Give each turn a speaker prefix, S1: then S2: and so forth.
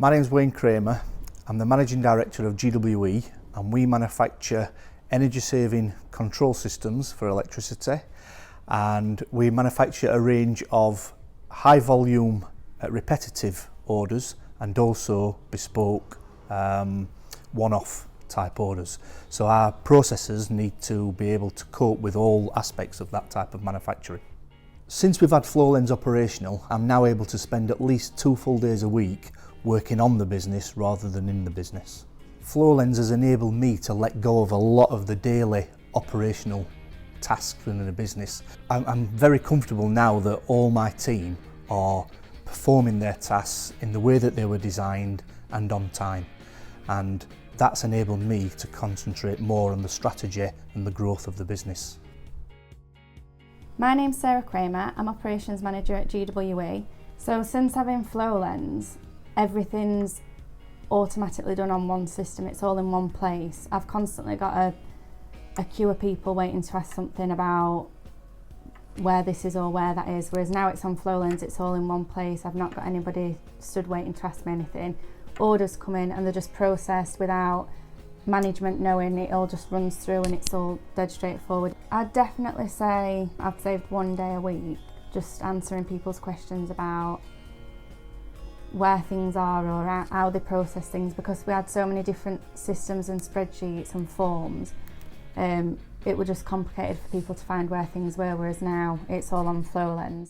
S1: My name's Wayne Cramer. I'm the Managing Director of GWE, and we manufacture energy-saving control systems for electricity, and we manufacture a range of high-volume, repetitive orders and also bespoke, one-off type orders. So our processors need to be able to cope with all aspects of that type of manufacturing. Since we've had Flowlens operational, I'm now able to spend at least 2 full days a week working on the business rather than in the business. Flowlens has enabled me to let go of a lot of the daily operational tasks within the business. I'm very comfortable now that all my team are performing their tasks in the way that they were designed and on time, and that's enabled me to concentrate more on the strategy and the growth of the business.
S2: My name's Sarah Cramer, I'm Operations Manager at GWE. So since having Flowlens, everything's automatically done on one system, it's all in one place. I've constantly got a queue of people waiting to ask something about where this is or where that is, whereas now it's on Flowlens, it's all in one place. I've not got anybody stood waiting to ask me anything. Orders come in and they're just processed without management knowing, it all just runs through and it's all dead straightforward. I'd definitely say I've saved 1 day a week just answering people's questions about where things are or how they process things, because we had so many different systems and spreadsheets and forms. It was just complicated for people to find where things were, whereas now it's all on Flowlens.